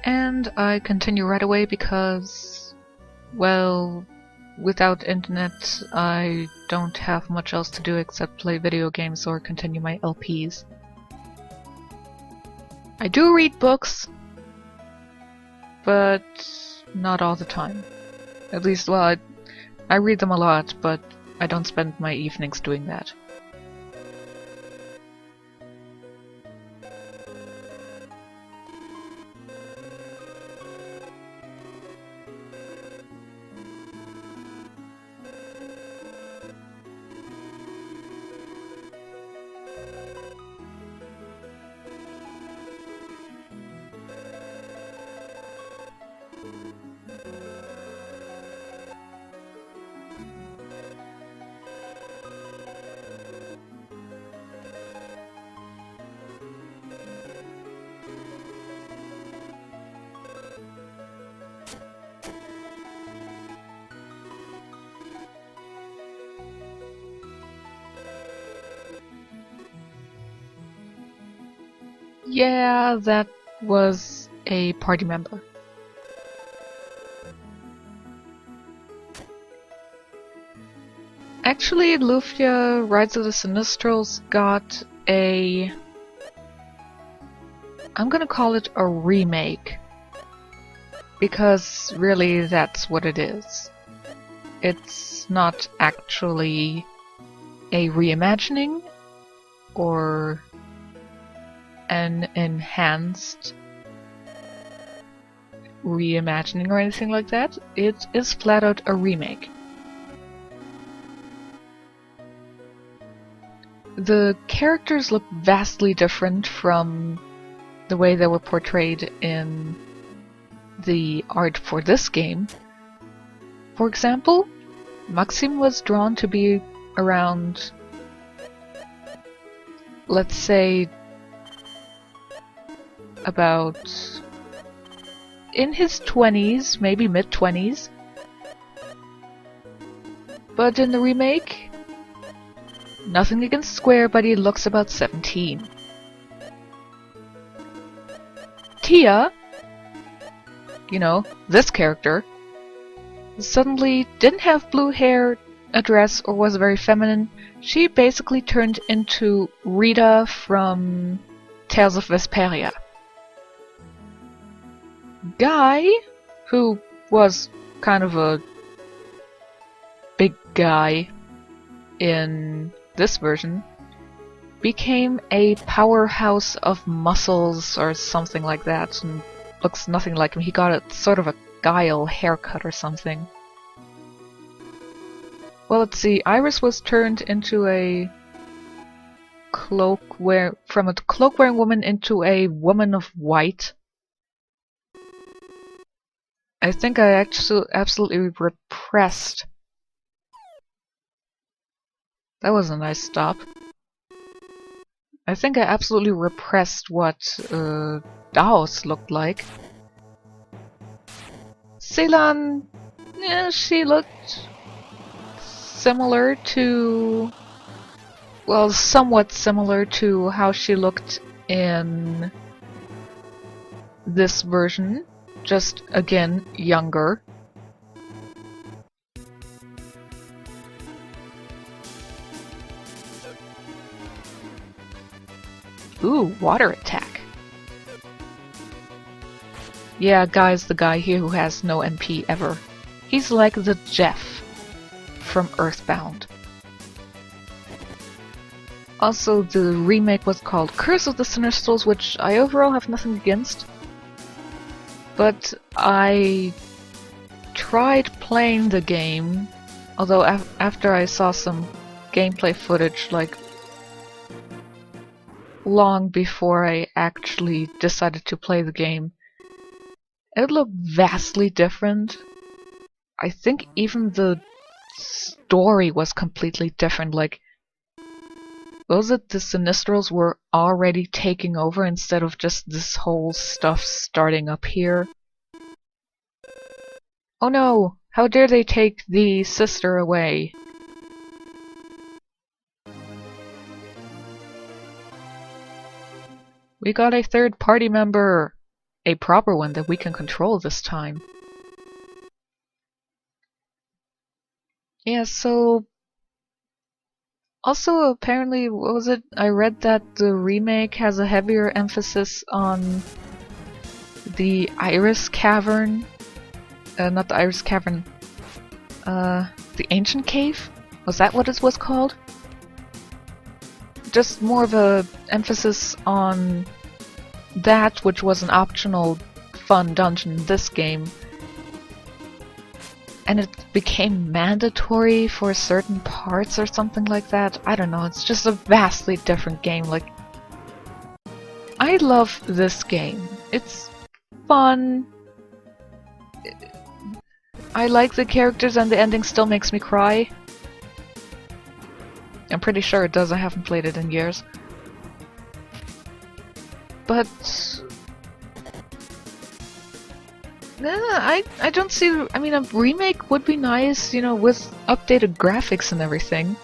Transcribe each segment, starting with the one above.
And I continue right away because, well, without internet I don't have much else to do except play video games or continue my LPs. I do read books, but not all the time. At least, well, I read them a lot, but I don't spend my evenings doing that. Yeah, that was a party member. Actually, Lufia Rise of the Sinistrals got a... I'm gonna call it a remake. Because really that's what it is. It's not actually a reimagining or an enhanced reimagining or anything like that. It is flat out a remake. The characters look vastly different from the way they were portrayed in the art for this game. For example, Maxim was drawn to be around, let's say, about in his 20s, maybe mid-20s. But in the remake, nothing against Square, but he looks about 17. Tia, you know, this character, suddenly didn't have blue hair, a dress, or was very feminine. She basically turned into Rita from Tales of Vesperia. Guy, who was kind of a big guy in this version, became a powerhouse of muscles or something like that, and looks nothing like him. He got a sort of a Guile haircut or something. Well, let's see. Iris was turned into a from a cloak-wearing woman into a woman of white. I think I actually absolutely repressed. That was a nice stop. I think I absolutely repressed what Daos looked like. Ceylon, yeah, she looked similar to, well, somewhat similar to how she looked in this version, just again younger. Ooh, water attack. Yeah, Guy's the guy here who has no MP ever. He's like the Jeff from Earthbound. Also, the remake was called Curse of the Sinistrals, which I overall have nothing against. But I tried playing the game, although after I saw some gameplay footage, like, long before I actually decided to play the game, it looked vastly different. I think even the story was completely different. Like, was it the Sinistrals were already taking over instead of just this whole stuff starting up here? Oh no! How dare they take the sister away? We got a third party member! a proper one that we can control this time. Yeah, so also apparently, what was it? I read that the remake has a heavier emphasis on the Iris Cavern. Not the Iris Cavern. The Ancient Cave? Was that what it was called? Just more of a emphasis on that, which was an optional fun dungeon in this game. And it became mandatory for certain parts or something like that. I don't know, it's just a vastly different game. Like, I love this game. It's fun. I like the characters and the ending still makes me cry. I'm pretty sure it does, I haven't played it in years. But I don't see. I mean, a remake would be nice, you know, with updated graphics and everything.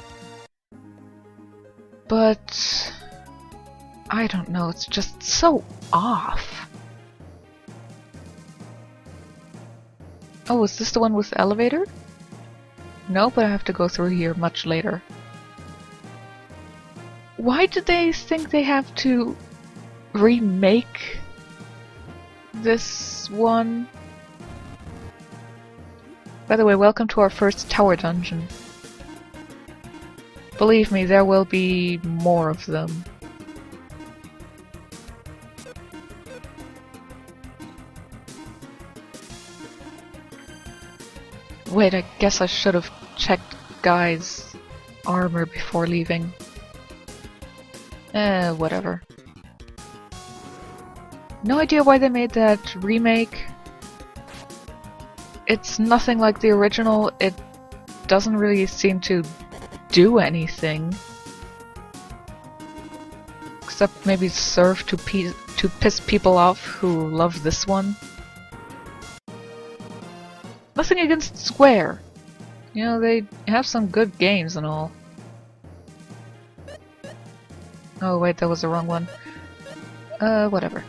But I don't know, it's just so off. Oh, is this the one with the elevator? No, but I have to go through here much later. Why did they think they have to remake this one? By the way, welcome to our first tower dungeon. Believe me, there will be more of them. Wait, I guess I should have checked Guy's armor before leaving. Whatever. No idea why they made that remake. It's nothing like the original. It doesn't really seem to do anything. Except maybe serve to piss people off who love this one. Nothing against Square. You know, they have some good games and all. Oh wait, that was the wrong one. Whatever.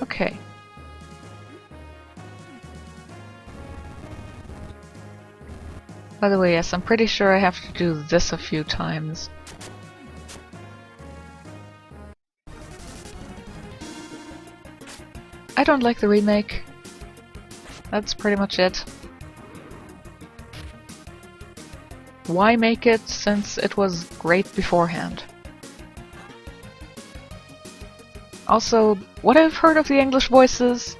Okay. By the way, yes, I'm pretty sure I have to do this a few times. I don't like the remake. That's pretty much it. Why make it since it was great beforehand? Also, what I've heard of the English voices...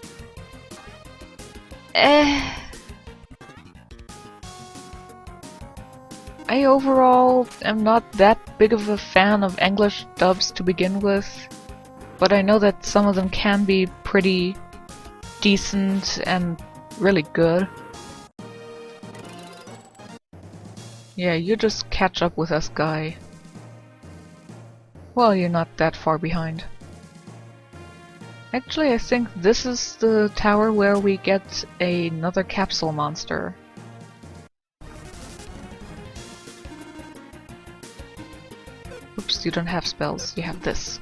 I overall am not that big of a fan of English dubs to begin with, but I know that some of them can be pretty decent and really good. Yeah, you just catch up with us, Guy. Well, you're not that far behind. Actually, I think this is the tower where we get another capsule monster. Oops, you don't have spells, you have this.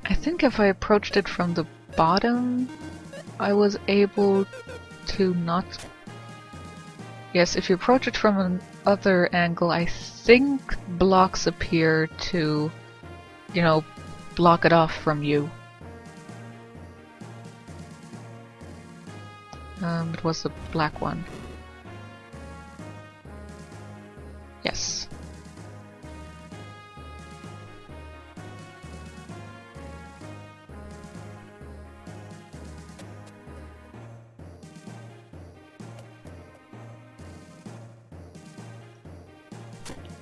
I think if I approached it from the bottom, I was able to not... Yes, if you approach it from another angle, I think blocks appear to you know, block it off from you. It was the black one. Yes.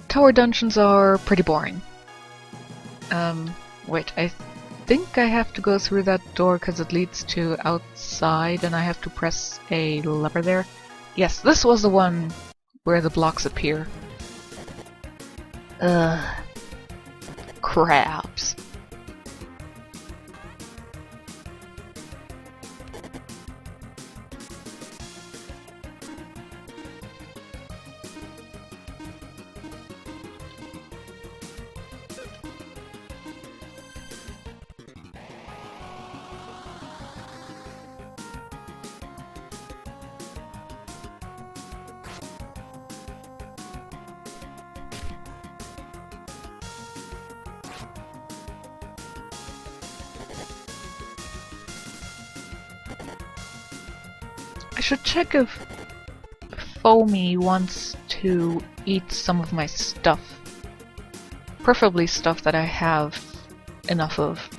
Tower dungeons are pretty boring. Wait, I think I have to go through that door because it leads to outside and I have to press a lever there. Yes, this was the one where the blocks appear. Ugh. Crabs. I should check if Foamy wants to eat some of my stuff. Preferably stuff that I have enough of.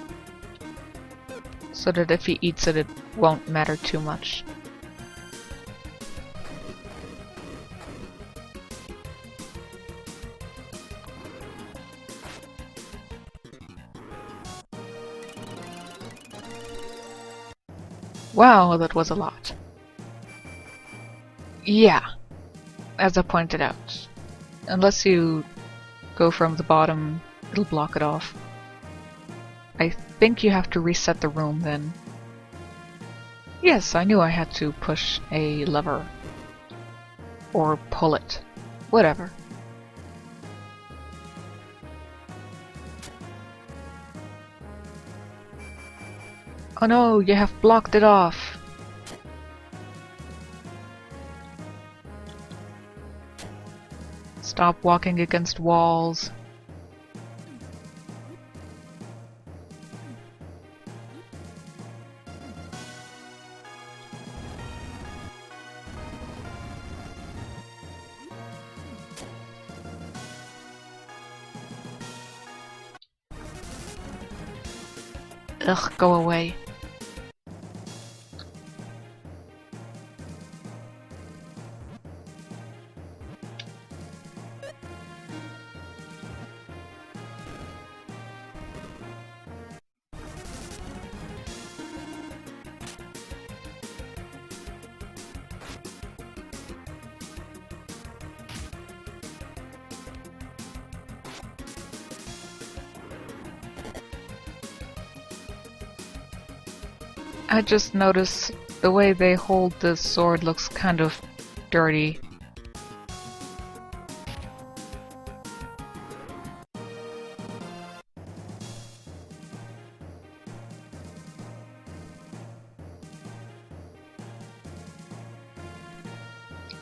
So that if he eats it, it won't matter too much. Wow, that was a lot. Yeah, as I pointed out. Unless you go from the bottom, it'll block it off. I think you have to reset the room then. Yes, I knew I had to push a lever. Or pull it. Whatever. Oh no, you have blocked it off. Stop walking against walls. Ugh, go away. I just noticed the way they hold the sword looks kind of dirty.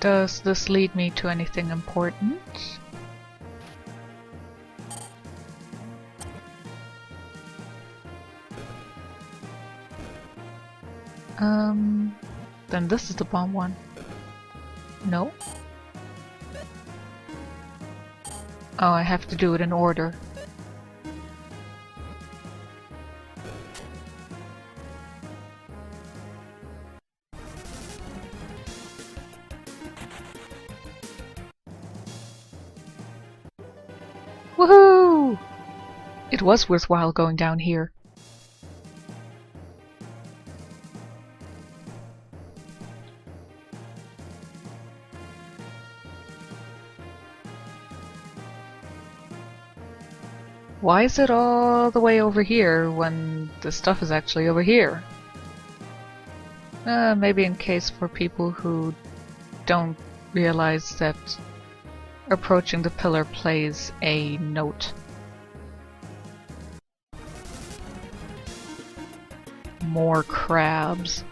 Does this lead me to anything important? Then this is the bomb one. No? Oh, I have to do it in order. Woohoo! It was worthwhile going down here. Why is it all the way over here when the stuff is actually over here? Maybe in case for people who don't realize that approaching the pillar plays a note. More crabs.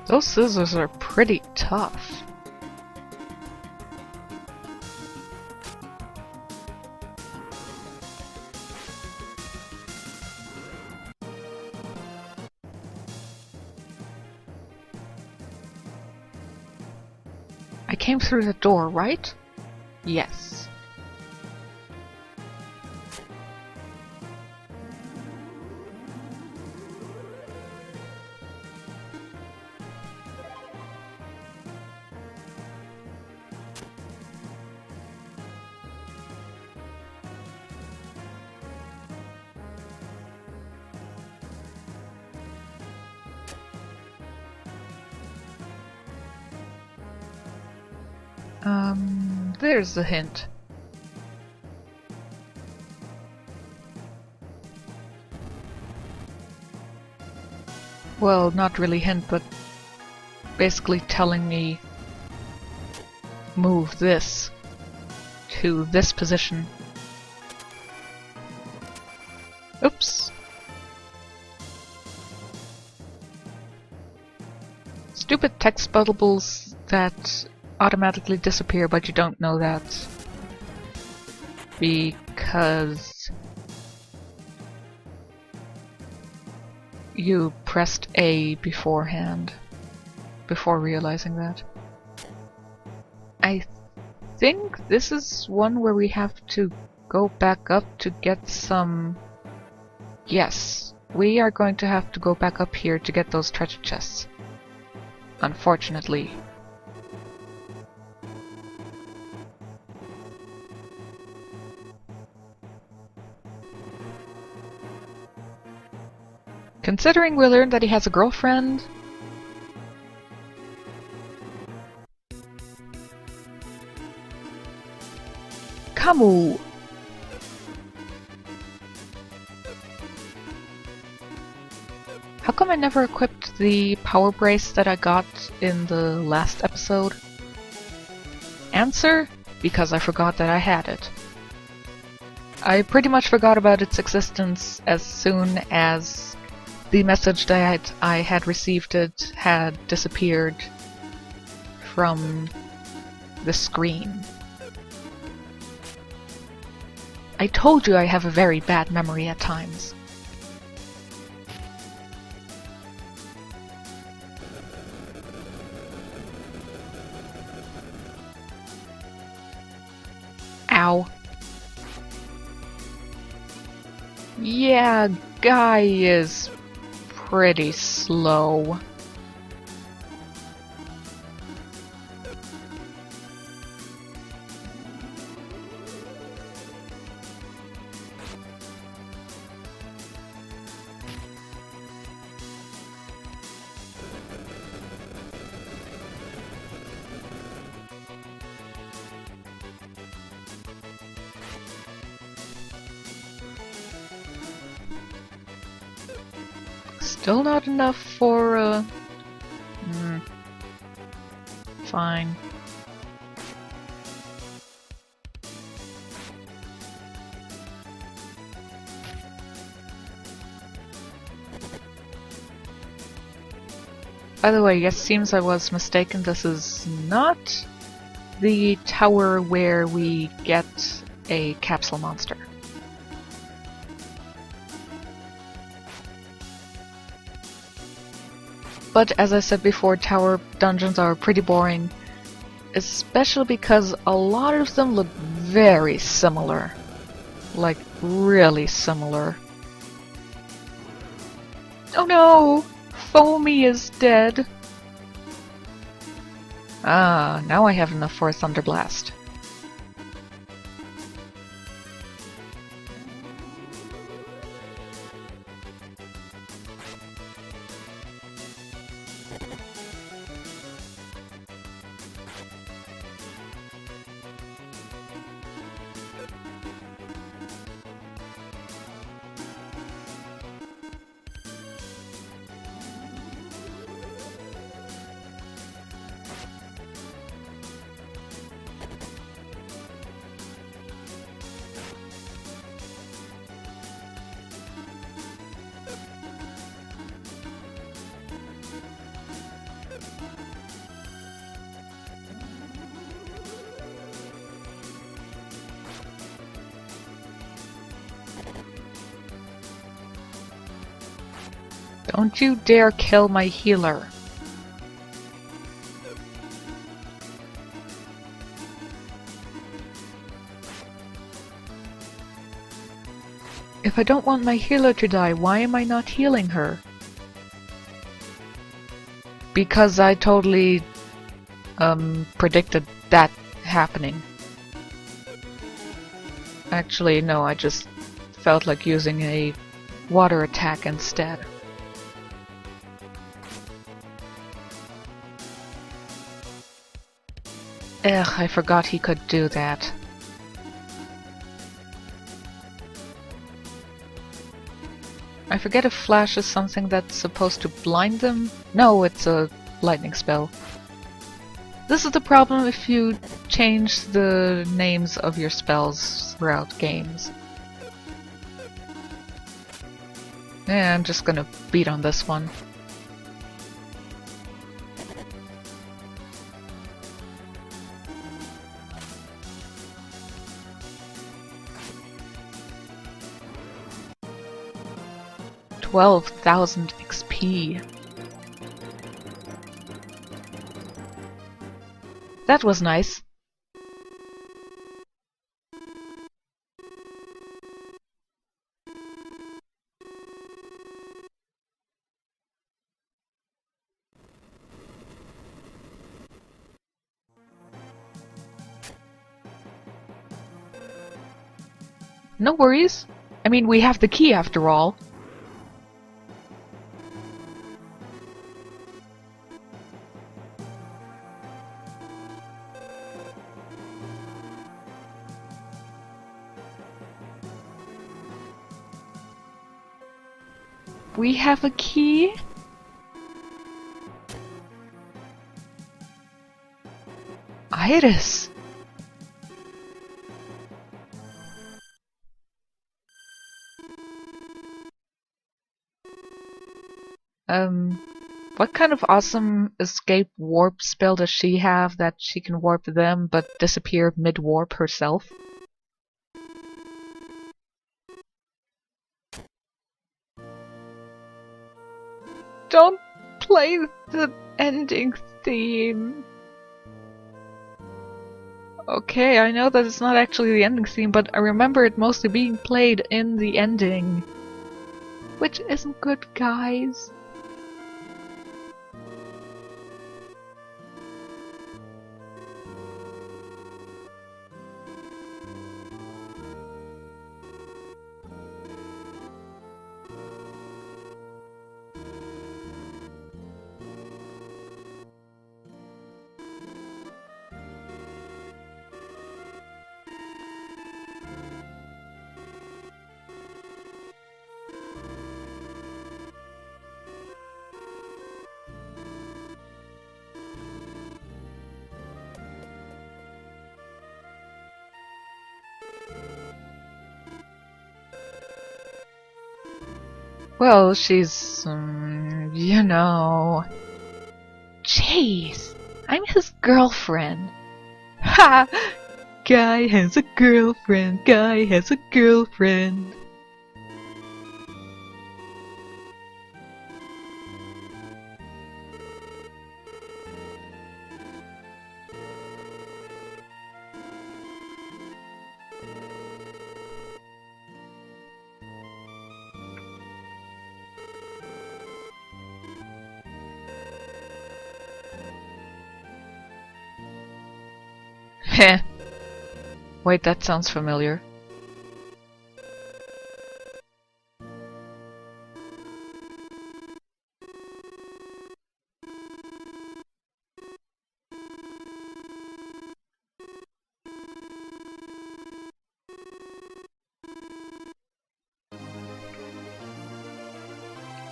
Those scissors are pretty tough. I came through the door, right? Yes. There's the hint. Well, not really hint, but basically telling me move this to this position. Oops. Stupid text bubbles that automatically disappear, but you don't know that because you pressed A beforehand, before realizing that. I think this is one where we have to go back up to get some... Yes, we are going to have to go back up here to get those treasure chests. Unfortunately. Considering we learned that he has a girlfriend... Kamu! How come I never equipped the power brace that I got in the last episode? Answer: because I forgot that I had it. I pretty much forgot about its existence as soon as the message that I had received it had disappeared from the screen. I told you I have a very bad memory at times. Ow. Yeah, Guy is pretty slow. Still not enough for, fine. By the way, it seems I was mistaken. This is not the tower where we get a capsule monster. But as I said before, tower dungeons are pretty boring, especially because a lot of them look very similar. Like, really similar. Oh no! Foamy is dead! Ah, now I have enough for a Thunder Blast. Don't you dare kill my healer. If I don't want my healer to die, why am I not healing her? Because I totally predicted that happening. Actually, no, I just felt like using a water attack instead. Ugh, I forgot he could do that. I forget if Flash is something that's supposed to blind them? No, it's a lightning spell. This is the problem if you change the names of your spells throughout games. Yeah, I'm just gonna beat on this one. $12,000 XP. That was nice. No worries. I mean, we have the key after all. We have a key? Iris! What kind of awesome escape warp spell does she have that she can warp them but disappear mid-warp herself? Don't play the ending theme. Okay, I know that it's not actually the ending theme, but I remember it mostly being played in the ending. Which isn't good, guys. Well, she's, you know... Jeez, I'm his girlfriend. Ha! Guy has a girlfriend, guy has a girlfriend. Heh. Wait, that sounds familiar.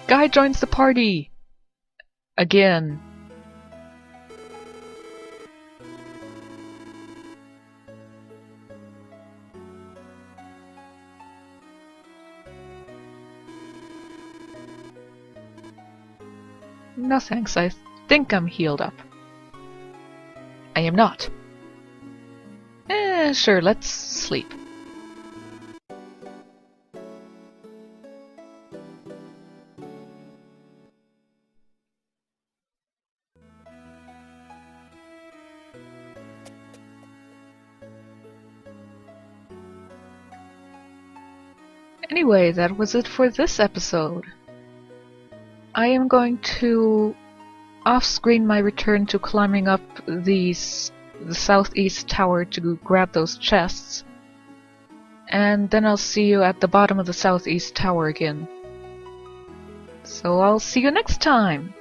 Guy joins the party! Again. No thanks, I think I'm healed up. I am not. Sure, let's sleep. Anyway, that was it for this episode. I am going to off-screen my return to climbing up the southeast tower to grab those chests. And then I'll see you at the bottom of the southeast tower again. So I'll see you next time!